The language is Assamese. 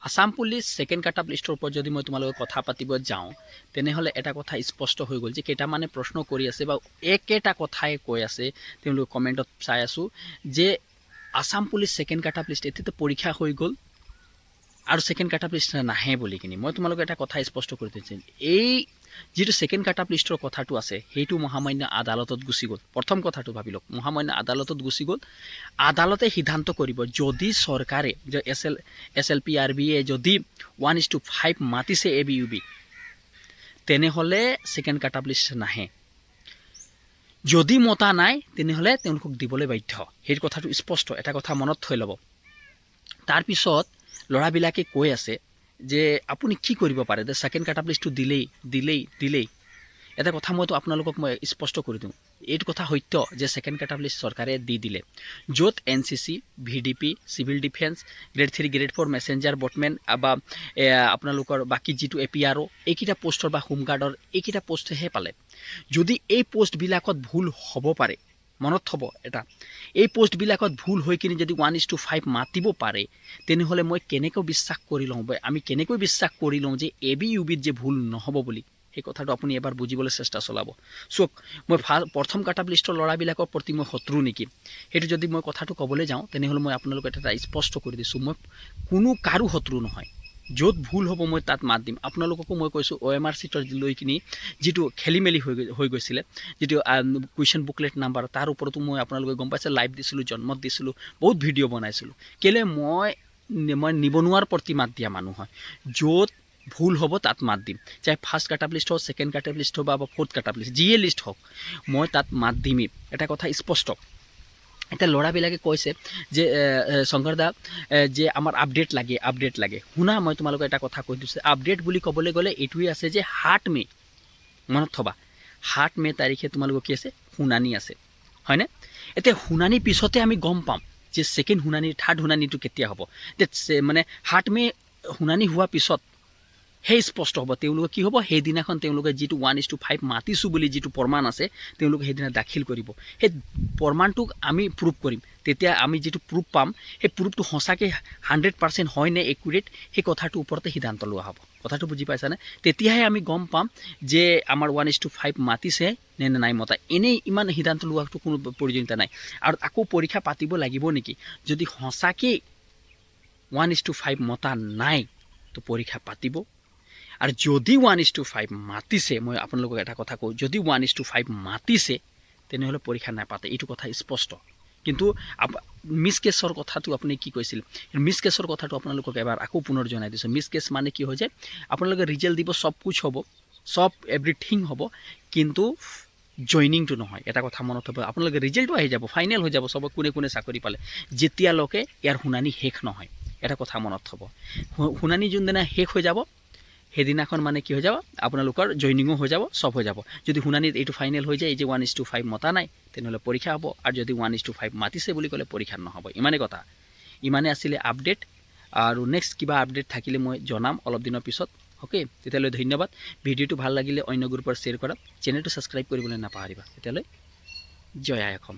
Assam police second cut off লিষ্টৰ ওপৰত যদি মই তোমালোকক কথা পাতিব যাওঁ তেনেহ'লে এটা কথা স্পষ্ট হৈ গ'ল যে কেইটামানে প্ৰশ্ন কৰি আছে বা একেটা কথাই কৈ আছে তেওঁলোকে কমেণ্টত চাই আছোঁ যে Assam police second cut off list এতিয়াতো পৰীক্ষা হৈ গ'ল আৰু সেকেন্ড কাট অফ লিষ্ট নাহে বুলি কিনি মই তোমালোকক এটা কথা স্পষ্ট কৰি দিছোঁ এই যিটো সেকেন্ড কাট অফ লিষ্টৰ কথাটো আছে সেইটো মহামান্য আদালতত গুচি গ'ল প্ৰথম কথাটো ভাবি লওক মহামান্য আদালতত গুচি গ'ল আদালতে সিদ্ধান্ত কৰিব যদি চৰকাৰে যে SLPRBয়ে যদি 1:5 মাতিছে ABUB তেনেহ'লে সেকেন্ড কাট অফ লিষ্ট নাহে যদি মতা নাই তেনেহ'লে তেওঁলোকক দিবলৈ বাধ্য সেই কথাটো স্পষ্ট এটা কথা মনত থৈ ল'ব তাৰপিছত ল'ৰাবিলাকে কৈ আছে যে আপুনি কি কৰিব পাৰে যে সেকেন্ড কাট অফ লিষ্টটো দিলেই এটা কথা মইতো আপোনালোকক মই স্পষ্ট কৰি দিওঁ এইটো কথা সত্য যে সেকেন্ড কাট অফ লিষ্ট চৰকাৰে দি দিলে য'ত NCC VDP civil defence grade 3 grade 4 messenger batmen বা আপোনালোকৰ বাকী যিটো APRO এইকেইটা পোষ্টৰ বা হোমগাৰ্ডৰ এইকেইটা পোষ্টহে পালে যদি এই পোষ্টবিলাকত ভুল হ'ব পাৰে মনত থ'ব এটা এই পোষ্টবিলাকত ভুল হৈ কিনে যদি 1:5 মাতিব পাৰে তেনেহ'লে মই কেনেকৈ বিশ্বাস কৰি লওঁ আমি কেনেকৈ বিশ্বাস কৰি লওঁ যে ABUBত যে ভুল নহ'ব বুলি এই কথাটো আপুনি এবাৰ বুজিবলৈ চেষ্টা চলাব চোক মই প্ৰথম কাট অফ লিষ্টৰ ল'ৰাবিলাকৰ প্ৰতি মই শত্ৰু নেকি সেইটো যদি মই কথাটো ক'বলৈ যাওঁ তেনেহ'লে মই আপোনালোকক এটা স্পষ্ট কৰি দিছোঁ মই কোনো কাৰো শত্ৰু নহয় য'ত ভুল হ'ব মই তাত মাত দিম আপোনালোককো মই কৈছোঁ OMR চিটৰ লৈ কিনি যিটো খেলি মেলি হৈ গৈছিলে যিটো কুৱেশ্যন বুকলেট নাম্বাৰ তাৰ ওপৰতো মই আপোনালোকে গম পাইছে লাইভ দিছিলোঁ জন্মত দিছিলোঁ বহুত ভিডিঅ' বনাইছিলোঁ কেলৈ মই নিবনুৱাৰ প্ৰতি মাত দিয়া মানুহ হয় য'ত ভুল হ'ব তাত মাত দিম চাই ফাৰ্ষ্ট কাট অফ লিষ্ট হওক সেকেন্ড কাট অফ লিষ্ট হওক বা ফ'ৰ্থ কাট অফ লিষ্ট যিয়ে লিষ্ট হওক মই তাত মাত দিমেই এটা কথা স্পষ্ট এতিয়া ল'ৰাবিলাকে কৈছে যে শংকৰদা যে আমাৰ আপডেট লাগে শুনা মই তোমালোকক এটা কথা কৈ দিছোঁ আপডেট বুলি ক'বলৈ গ'লে এইটোৱে আছে যে 7 মে মনত থবা 7 মে তাৰিখে তোমালোকৰ কি আছে শুনানি আছে হয়নে এতিয়া শুনানিৰ পিছতে আমি গম পাম যে সেকেন্ড শুনানি থাৰ্ড শুনানিটো কেতিয়া হ'ব মানে 7 মে শুনানি হোৱাৰ পিছত সেই স্পষ্ট হ'ব তেওঁলোকে কি হ'ব সেইদিনাখন তেওঁলোকে যিটো 1:5 মাতিছোঁ বুলি যিটো প্ৰমাণ আছে তেওঁলোকে সেইদিনা দাখিল কৰিব সেই প্ৰমাণটোক আমি প্ৰুভ কৰিম তেতিয়া আমি যিটো প্ৰুফ পাম সেই প্ৰুফটো সঁচাকৈ 100% হয় নে একুৰেট সেই কথাটোৰ ওপৰতে সিদ্ধান্ত লোৱা হ'ব কথাটো বুজি পাইছানে তেতিয়াহে আমি গম পাম যে আমাৰ 1:5 মাতিছে নে নাই মতা এনেই ইমান সিদ্ধান্ত লোৱাটো কোনো প্ৰয়োজনীয়তা নাই আৰু আকৌ পৰীক্ষা পাতিব লাগিব নেকি যদি সঁচাকৈ 1:5 মতা নাই তো পৰীক্ষা পাতিব আৰু যদি 1:5 মাতিছে মই আপোনালোকক এটা কথা কওঁ যদি 1:5 মাতিছে তেনেহ'লে পৰীক্ষা নাপাতে এইটো কথা স্পষ্ট কিন্তু মিছ কেছৰ কথাটো আপুনি কি কৈছিল মিছ কেছৰ কথাটো আপোনালোকক এবাৰ আকৌ পুনৰ জনাই দিছোঁ মিছ কেছ মানে কি হৈ যায় আপোনালোকে ৰিজাল্ট দিব সব কুছ হ'ব সব এভৰিথিং হ'ব কিন্তু জইনিংটো নহয় এটা কথা মনত হ'ব আপোনালোকে ৰিজাল্টটো আহি যাব ফাইনেল হৈ যাব সব কোনে চাকৰি পালে যেতিয়ালৈকে ইয়াৰ শুনানি শেষ নহয় এটা কথা মনত হ'ব শুনানি যোনদিনা শেষ হৈ যাব সেইদিনাখন মানে কি হৈ যাব আপোনালোকৰ জইনিঙো হৈ যাব সব হৈ যাব যদি শুনানিত এইটো ফাইনেল হৈ যায় এই যে 1:5 মতা নাই তেনেহ'লে পৰীক্ষা হ'ব আৰু যদি 1:5 মাতিছে বুলি ক'লে পৰীক্ষা নহ'ব ইমানেই কথা ইমানে আছিলে আপডেট আৰু নেক্সট কিবা আপডেট থাকিলে মই জনাম অলপ দিনৰ পিছত ওকে তেতিয়ালৈ ধন্যবাদ ভিডিঅ'টো ভাল লাগিলে অন্য গ্ৰুপৰ শ্বেয়াৰ কৰা চেনেলটো ছাবস্ক্ৰাইব কৰিবলৈ নাপাহৰিবা তেতিয়ালৈ জয় আই অসম